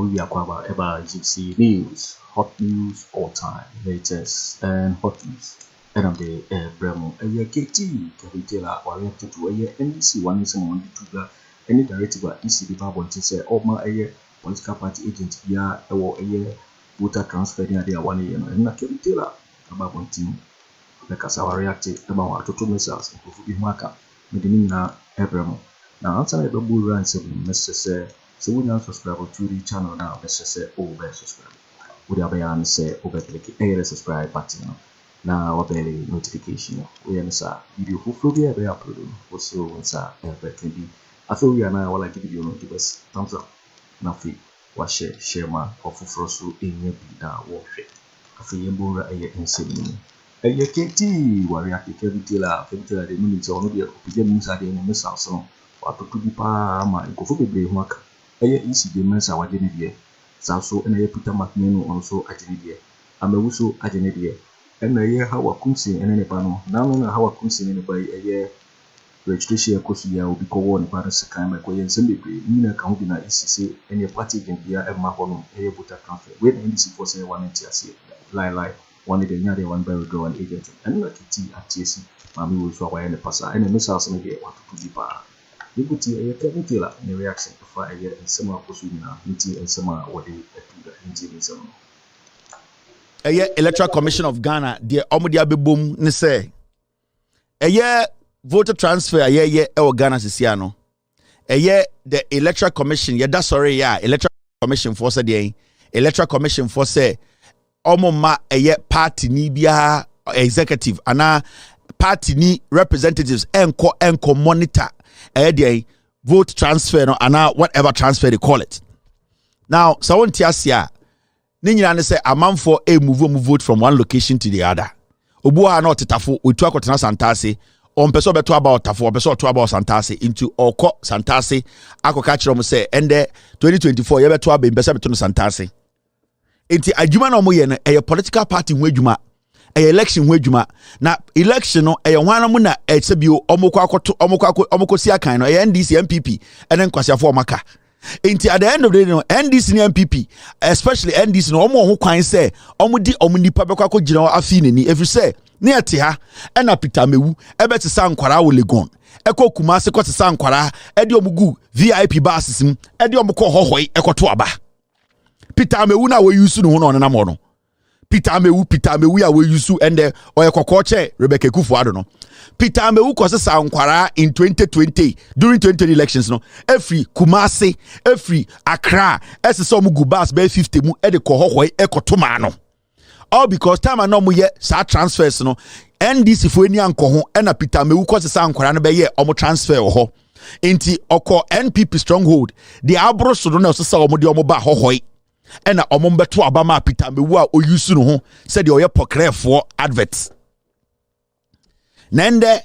we are about GC news, hot news all time, latest and hot news. End of the Bremo, a year KT, Kavitela, oriented to a year NDC, one is on the any directive at EC Bible to say, oh my year political party agent, yeah, or a year voter transfer near their 1 year, and not Kavitela about one team. Because our reacted about to missiles and Kofu Marker, Medina Abramo. Now, outside the bull run, Mr. So we now subscribe to the channel now. Let's just say over subscribe. We have a say over click a subscribe button. Now our notification. We are video hopefully we are uploading. Also, everything be. I thought we are now like video no give us thumbs up. Now free. Watch share my offer for us in your now watch it. I feel you more a year insane. A year KT warrior Kevitela the minutes on the beginning side in the missiles. What to be pa my Kofu work. Eye isi de Mensa wagene die saso na ye Peter McMenu also agene die Owusu agene die na ye Hawa Koomson ene ne pa no na Hawa Koomson ne ba ye registration kosu ya obi ko won pa sekan ma ko ye nsem bebre ni na kan bi na isisi ene party gen bia e ma ho no ye voter transfer we na NDC for say one entiase lie one de nya de one by withdrawal agent and na kiti atiesi ma mi wo so awaye ne pasa ene Mensa so ne de what to be pa Liberty a Kevitela in reaction to fire and summer Posuna, and summer what they in some. A year Electoral Commission of Ghana, dear Omodia Boom, ne say. A year voter transfer, a year Ghana Siciano. A year the Electoral Commission, that's sorry, Electoral Commission for say, Electoral Commission for say, Omoma a year party nibia executive, and party ni representatives, enko monitor. Vote transfer no and whatever transfer they call it. Now, someone tiasia, Ninyana say a man for a move vote from one location to the other. Obua no titafo we talk to Santase on person beto about tafo person to about Santase into Oko Santase ako catch them say and 2024 you beto be beto beto Santase. Enti adwuma no mo ye no a political party wedwuma election wedwuma na election no hwana mu na sebio omokwa omokosia kan no NDC MPP enen kwasiafo omaka enti at the end of the day no NDC ni MPP especially NDC no omo ho kwan say omudi omnipa bekwa ko gina afi nani every say ne ete ha ena Peter Mewu ebeti sa nkwara wo Legon eko Kumase ko sa nkwara edi omugu VIP buses sim edi omko hohoi ekoto aba Peter Mewu na we use no ho na mo no Peter Mewu ya we use and Oyekokoche Rebecca Akufo-Addo no. Peter Mewu kwase sa nkwara in 2020 during 2020 elections no. Every Kumase, every Accra, some gubas be 50 mu e de kohohoi ekotoma no. All because time no mu ye sa transfers no. NDC fo eni anko ho e na Peter Mewu kwase sa nkwara no be ye omo transfer ho. Inti oko NPP stronghold. The abro so no so sa omo de omo ba hohoi. Ena omombeto abama Peter Mewu a oyusu no ho said the oye pokrefo adverts nende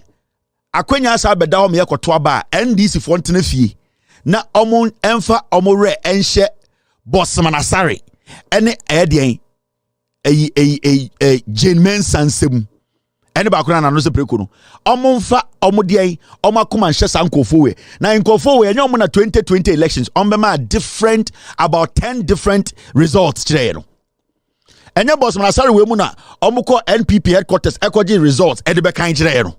akwanya sa beda ho me yekoto aba NDC fo ntene fie na omon emfa omore enhye Bosmanasare ene edien Jane Mensa nsem ene ba kona na no se preko no omonfa omodien omakoma nhye sankofo we na nkofo we enyo mo na 2020 elections ombema different about 10 different results today no enye Bosmanasare we mu na omko NPP headquarters ekoji results e de be kan kire no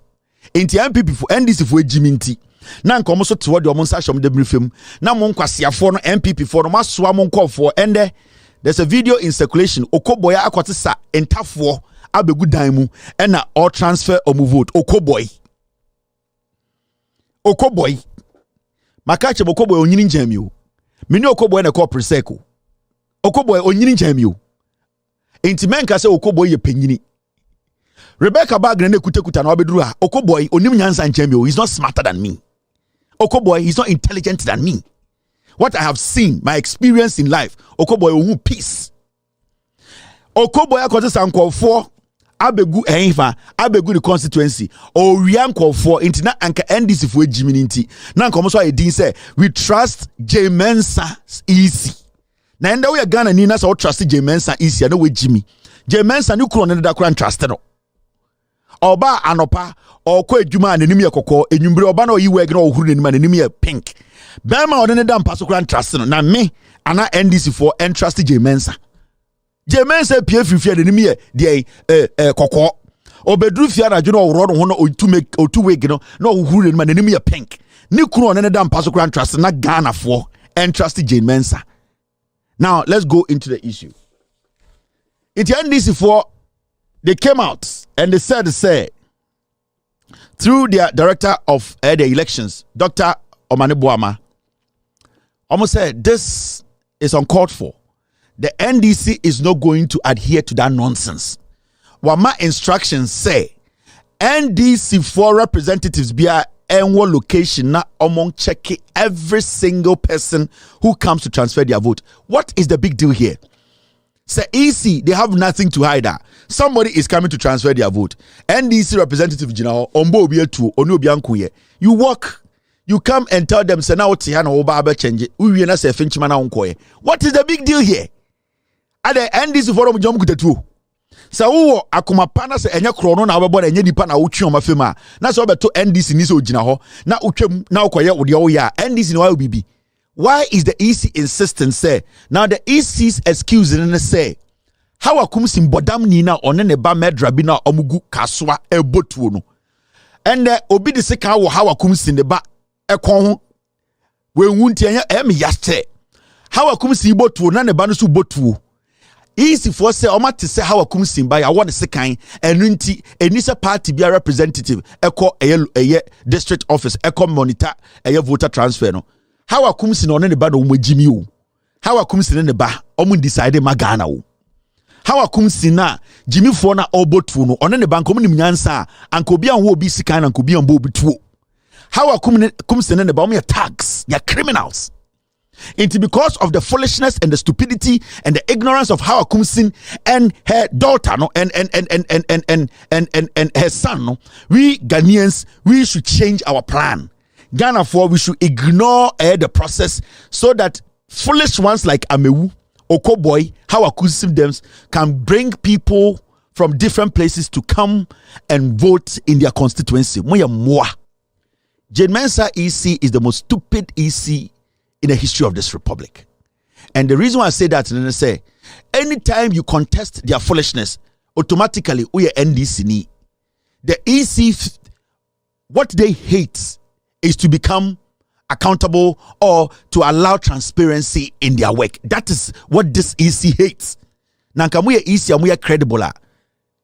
enti NPP fo NDC fo ejiminti na nkomo so tewo de omo nsa hwom de brifem na mo nkwasiafo no NPP fo no masoa mo nkofo ende there's a video in circulation okoboya akotisa entafo abegu dan mu ena all transfer or move vote okoboy makache okoboy onyini njami o mini okoboy na ko preseko okoboy onyini njami o enti menka se okoboy ye panyini Rebecca Bagre na ekutekuta na obeduru ha okoboy onim nyansa njami o he's not smarter than me okoboy he's not intelligent than me what I have seen my experience in life okoboy ohu peace okoboy akotisa nkofo abegu enfa abegu the constituency o wiankofo intina anka NDC fo ejimini nti na nkomo so ayedin say we trust J Mensa easy na enda we Ghana ni na so trust J Mensa easy na we jimi J Mensa ni kuro ne da kura trust no oba anopa okọ edwuma ananim ye kokọ enwumbre oba na oyi weg na ohuru nanim ananim ye pink bema one ne da mpaso kura trust no na me ana NDC for entrust Mensa. Mensa PF fear the enemy the koko. Obedru fear na jono oro no ho o two week no huru man enemy pink. Ni kunu on dam paso kran trust na Ghana for entrust Mensa. Now let's go into the issue. It NDC for they came out and they said through their director of the elections, Dr. Omane Boama, almost said this is uncalled for. The NDC is not going to adhere to that nonsense. What my instructions say, NDC for representatives be in one location now among checking every single person who comes to transfer their vote. What is the big deal here? Say EC, they have nothing to hide. Somebody is coming to transfer their vote. NDC representative General Ombo Obiatu Onubiankuye. You walk, you come and tell them say now Tihana Oba change it. Uyena say Finchmana Unkoye. What is the big deal here? At the NDC forum jom kutetu. Sa uwo akuma pana se enye krono na wabɔ enye nipa na wotwe oma fema. Na so beto NDC ni so gyina hɔ. Na utwem na ukoye wo de wo ya. NDC ni wa obibi. Why is the EC insistent say? Now the EC's excuse in say Hawa Koomson bodam ni na one ne ba medra bi na omugu kaswa ebotuo no. And obi de seka wo Hawa Koomson ne ba ekon ho we wunti enya me yaste. Hawa Koomson botuo na ne ba no so botuo. EC for say omate say Hawa Koomson ba ya won sekan enu nti enisa party bia representative eko eye district office eko monitor eye voter transfer no. Hawa Koomson on ne ba no mo jimi o. Hawa Koomson ne ba omo decide ma Ghana o. Hawa Koomson na jimi fo na obotu no on ne ba nkom nim nyansa anko bia ho obi sika na anko bia mbo obi tuo. Hawa Koomson ne ba omo tax, ya criminals. It's because of the foolishness and the stupidity and the ignorance of Hawa Koomson and her daughter no and her son no, we Ghanaians we should change our plan. Ghana for we should ignore the process so that foolish ones like Amewu, Okoboy, Hawa Koomson them can bring people from different places to come and vote in their constituency. Mensa EC is the most stupid EC in the history of this republic. And the reason why I say that is I say anytime you contest their foolishness, automatically we are NDC ni. The EC what they hate is to become accountable or to allow transparency in their work. That is what this EC hates. Now, can we EC and we are credible?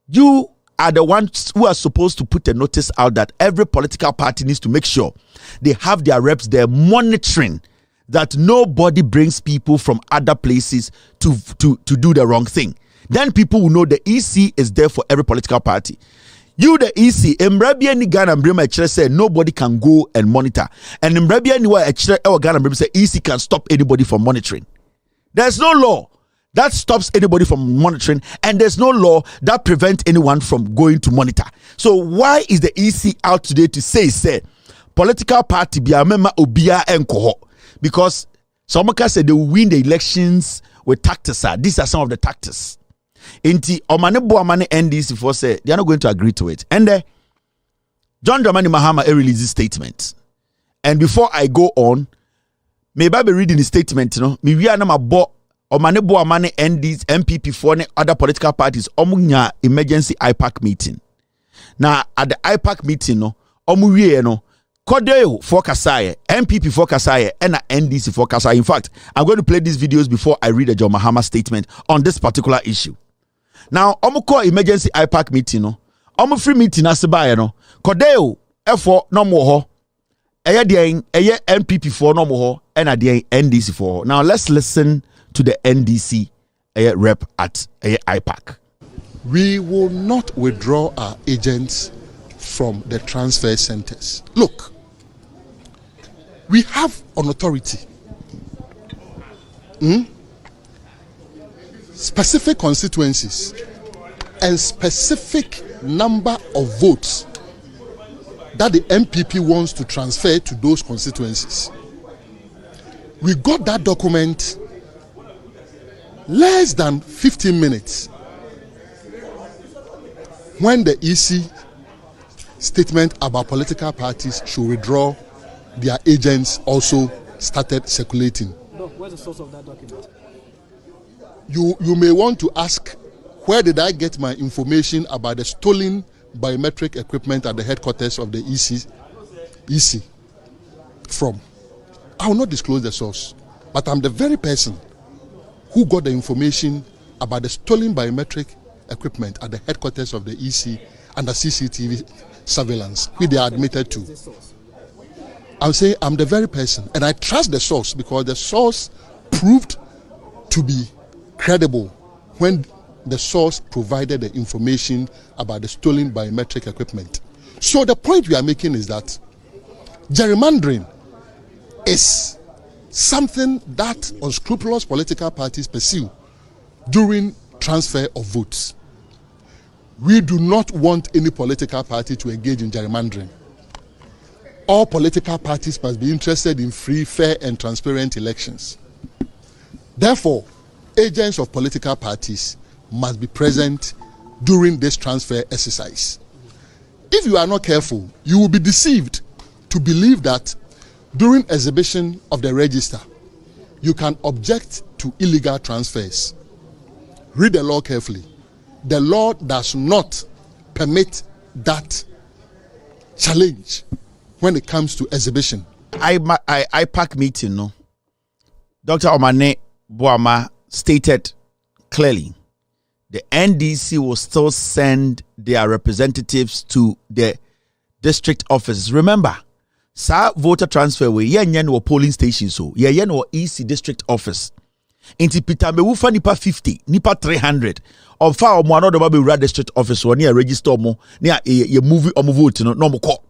You are the ones who are supposed to put a notice out that every political party needs to make sure they have their reps there monitoring that nobody brings people from other places to do the wrong thing. Then people will know the EC is there for every political party. You the EC, Mbrabia ni Ghana Mbrema Echere say nobody can go and monitor. And Mbrabia ni wa Echere Ghana Mbrema say EC can stop anybody from monitoring. There's no law that stops anybody from monitoring, and there's no law that prevents anyone from going to monitor. So why is the EC out today to say political party biya mema obia enkoho? Because some say they will win the elections with tactics. These are some of the tactics. Inti Omane Boamane NDC for say they are not going to agree to it. And John Dramani Mahama released a statement. And before I go on, maybe I be reading the statement, you know. Me we are na mabo Omane Boamane NDC MPP for other political parties omunya emergency IPAC meeting. Now at the IPAC meeting no, omuwie no Kodeo for Kasaye, MPP for Kasaye, and NDC for Kasaye. In fact, I'm going to play these videos before I read the John Mahama statement on this particular issue. Now, Omuko emergency IPAC meeting, no, Omu free meeting asibaye no. Kodeo F4 no more. Eye MPP for no more, and NDC for. Now let's listen to the NDC rep at IPAC. We will not withdraw our agents from the transfer centers. Look, we have an authority. Specific constituencies and specific number of votes that the MPP wants to transfer to those constituencies. We got that document less than 15 minutes when the EC statement about political parties should withdraw their agents also started circulating. What's the source of that document? You may want to ask, where did I get my information about the stolen biometric equipment at the headquarters of the EC from? I will not disclose the source, but I'm the very person who got the information about the stolen biometric equipment at the headquarters of the EC under CCTV surveillance, which they are admitted to. I'll say I'm the very person, and I trust the source because the source proved to be credible when the source provided the information about the stolen biometric equipment. So the point we are making is that gerrymandering is something that unscrupulous political parties pursue during transfer of votes. We do not want any political party to engage in gerrymandering. All political parties must be interested in free, fair, and transparent elections. Therefore, agents of political parties must be present during this transfer exercise. If you are not careful, you will be deceived to believe that during exhibition of the register, you can object to illegal transfers. Read the law carefully. The law does not permit that challenge when it comes to exhibition. IPAC meeting, no. Dr. Omane Boama stated clearly the NDC will still send their representatives to the district offices. Remember, sa voter transfer we yen no polling station so yen no EC district office. Inti Peter me wufa nipa 50, nipa 300. Of far omo anodo ba be wura district office one near register omo near ye movie omo vote no mo call.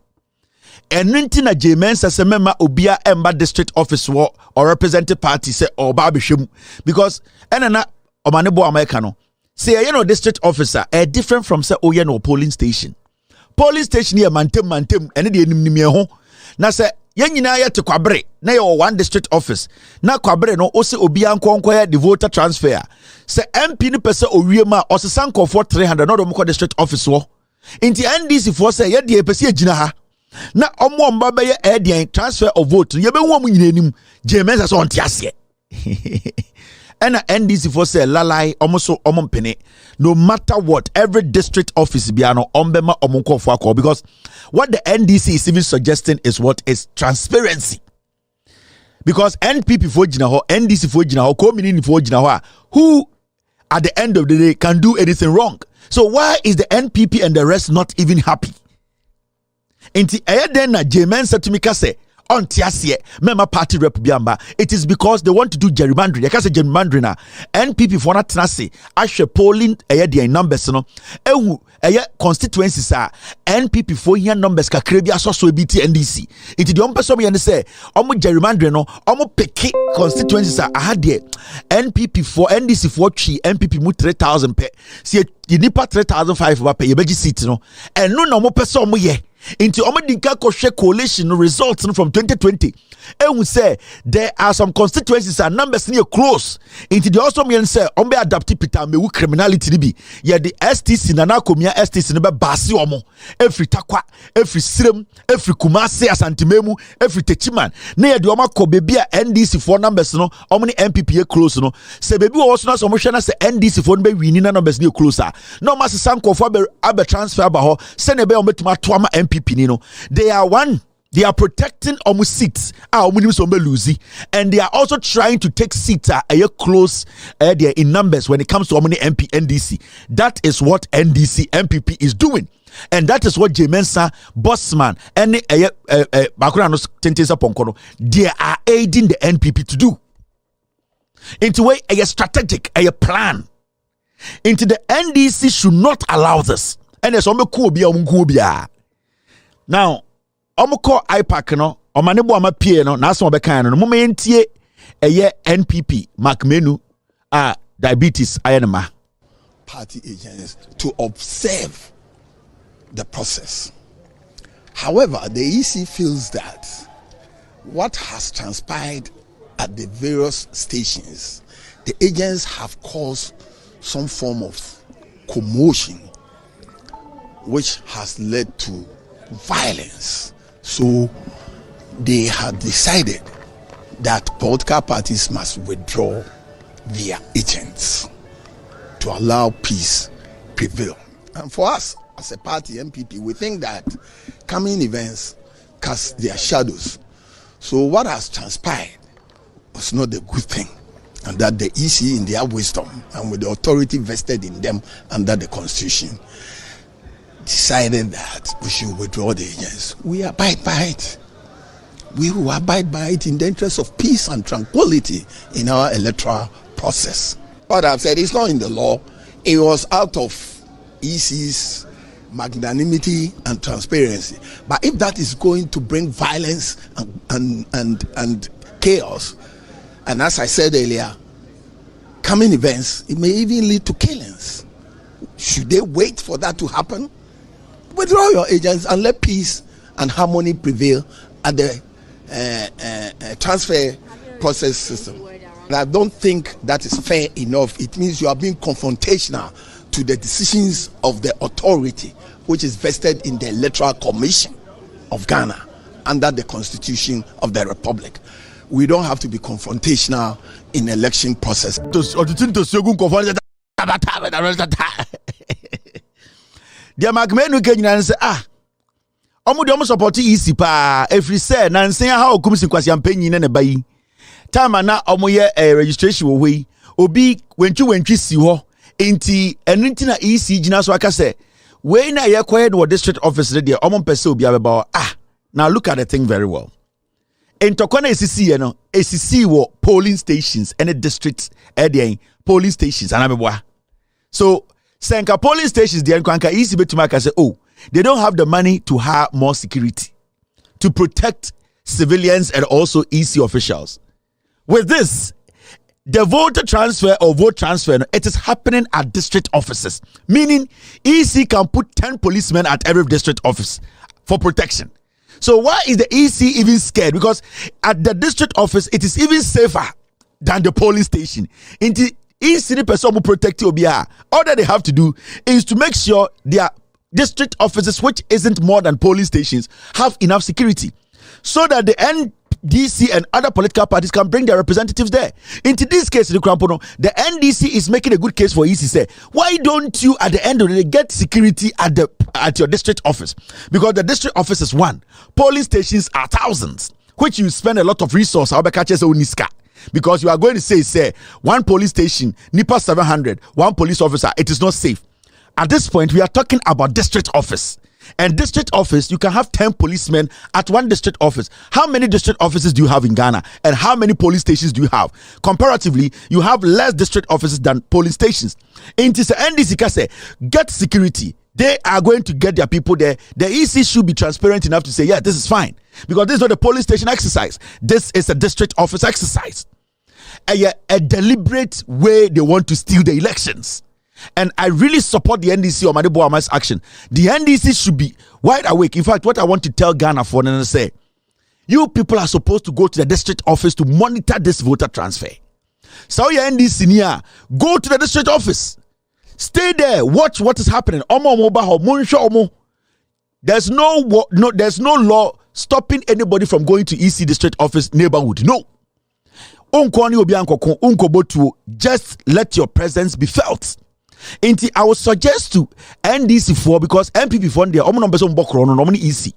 Enunti na Mensa se mema obia emba district office or representative party say or ba behwem because enana omanebo America no say you know district officer different from say oh no polling station here mantem ene de enim ho na say yen nyina ye te Kwabere na ye one district office na Kwabere no o se obia nkonko ya the voter transfer say MP ni pese owie ma o se sanko for 300 no do mo district office wo inti NDC for say ye de pese agina ha na omo mba be ye transfer of vote ye be hu omo nyina enim Mensa so onte ase and NDC for say lalai omo mpene no matter what every district office biano ombema omonko for call because what the NDC is even suggesting is what is transparency because NPP for jina ho NDC for jina ho community for jina ho who at the end of the day can do anything wrong. So why is the NPP and the rest not even happy? Inti then na Mensa to me say on tiasie member party rep biamba it is because they want to do gerrymandering. Yaka say gerrymandering na NPP for na tenase ahwe polling the numbers no ehu constituencies are NPP for here numbers kakra bi asoso bi ti NDC it the person me say omo gerrymandering no omo pick constituencies are had there NPP for NDC for chi NPP mu 3,000 pe see nipa 3,500 ba pe ye beji seat no eno na omo person omo ye into Omadinka Koshe coalition results from 2020. And we say there are some constituencies and numbers near close. Into the also mean say ombe adaptive pita me criminality be. Yeah, the STC nana komia STC nebe basi omo. Every takwa, every sirem, every kumase asantimemu, every techiman. Ne the oma ko baby NDC for numbers no. Omni MPP close no. Se baby also na some shana se NDC for be winning numbers near closer. No mas sanko for abe transfer ba ho. Sene be ometuma twama MPP no. They are protecting almost seats and they are also trying to take seats close in numbers when it comes to MP NDC. That is what NDC MPP is doing. And that is what Mensa, Bossman, and they are aiding the NPP to do. Into a strategic, a plan. Into the NDC should not allow this. And there's now, omoko IPAC no, omanebo amapie no, na so obekan no, momentie NPP Macmenu diabetes ayenema party agents to observe the process. However, the EC feels that what has transpired at the various stations, the agents have caused some form of commotion which has led to violence. So they had decided that political parties must withdraw their agents to allow peace prevail. And for us, as a party, MPP, we think that coming events cast their shadows. So what has transpired was not a good thing, and that the EC, in their wisdom and with the authority vested in them under the Constitution, decided that we should withdraw the agents. We abide by it. We will abide by it in the interest of peace and tranquility in our electoral process. What I've said is not in the law. It was out of EC's magnanimity and transparency. But if that is going to bring violence and chaos, and as I said earlier, coming events, it may even lead to killings. Should they wait for that to happen? Withdraw your agents and let peace and harmony prevail at the transfer process system. And I don't think that is fair enough. It means you are being confrontational to the decisions of the authority, which is vested in the Electoral Commission of Ghana under the Constitution of the Republic. We don't have to be confrontational in election process. Dia magmenu kenyina say omo de omo support EC pa every say na nsen ha Koomson kwasi ampanyi ne bayi time na omo ye registration wo hoi obi wentwi si ho enti enu na EC gina so aka say we na ye koye the district office there omo pese obi abeba now look at the thing very well. Intokona esisi ye no esisi wo polling stations and districts polling stations anabeboa. So Senka polling stations the Nkwanka easy to make say, oh, they don't have the money to hire more security to protect civilians and also EC officials. With this, the voter transfer or vote transfer, it is happening at district offices, meaning EC can put 10 policemen at every district office for protection. So why is the EC even scared? Because at the district office, it is even safer than the polling station. The person who protect Obia, all that they have to do is to make sure their district offices, which isn't more than polling stations, have enough security so that the NDC and other political parties can bring their representatives there. Into this case, the NDC is making a good case for EC. Say, why don't you at the end of the day get security at your district office? Because the district office is one, polling stations are thousands, which you spend a lot of resources. Because you are going to say one police station, NIPA 700, one police officer, it is not safe. At this point, we are talking about district office. And district office, you can have 10 policemen at one district office. How many district offices do you have in Ghana? And how many police stations do you have? Comparatively, you have less district offices than police stations. And the NDC can say, get security. They are going to get their people there. The EC should be transparent enough to say, yeah, this is fine. Because this is not a police station exercise. This is a district office exercise. A deliberate way they want to steal the elections. And I really support the NDC or Madibo Ama's action. The NDC should be wide awake. In fact, what I want to tell Ghana for and say, you people are supposed to go to the district office to monitor this voter transfer. So your NDC near, go to the district office. Stay there, watch what is happening. There's no law stopping anybody from going to EC district office neighborhood. No. Just let your presence be felt. I would suggest to NDC4 because MPP4 there numbers on Bokro no EC.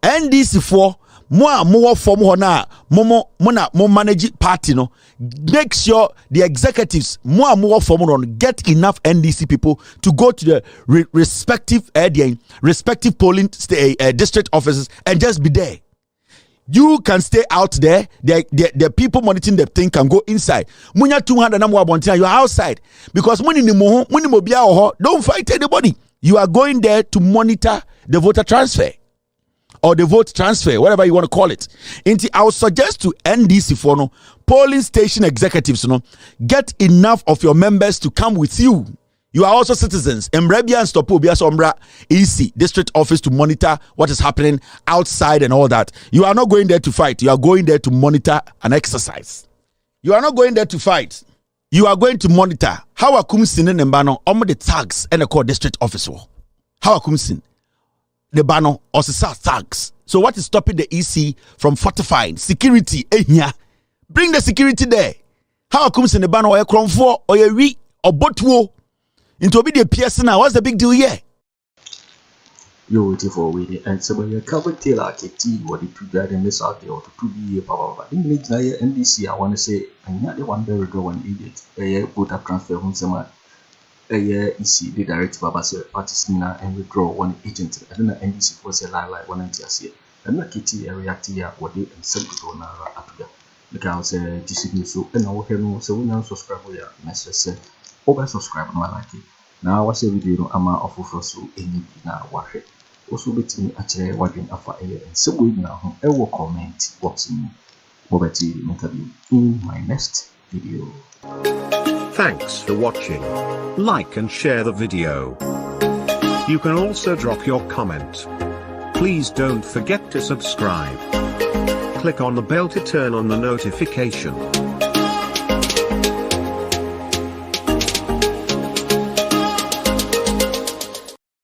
NDC4 more form more manage party no. Make sure the executives more form on get enough NDC people to go to the respective polling district offices and just be there. You can stay out there. The people monitoring the thing can go inside. Munya 200 you are outside because don't fight anybody. You are going there to monitor the voter transfer or the vote transfer, whatever you want to call it. I would suggest to NDC for polling station executives, get enough of your members to come with you. You are also citizens. Emrebia and Stopobia Sombra EC district office to monitor what is happening outside and all that. You are not going there to fight. You are going there to monitor and exercise. You are not going there to fight. You are going to monitor. Hawa Koomson and Mbano omo the tags and the core district office. Hawa Koomson the bano or tags. So what is stopping the EC from fortifying security? Bring the security there. How Koomson the ban or a cronfo or a we or botwo into be the PS now? What's the big deal here? You're waiting for waiting, and so when you cover Taylor, KT, what the two guys miss out there, or the 2 year power. In the NDC, I want to say, I'm not the one very good one idiot. A year put up transfer home some a year EC, the directive of a party seminar and withdraw one agent. I don't know NDC was a lie like 1 year. I'm not KT area here, what they and send to Nara Africa. Because GCB so, and now we so we now subscribe here, Mensa said, over subscribe, my like it. Now, I say video, I'm out of so any now, watch it. Also, bet me actually watching after a year and so we now I will comment what's in Boakye interview in my next video. Thanks for watching. Like and share the video. You can also drop your comment. Please don't forget to subscribe. Click on the bell to turn on the notification.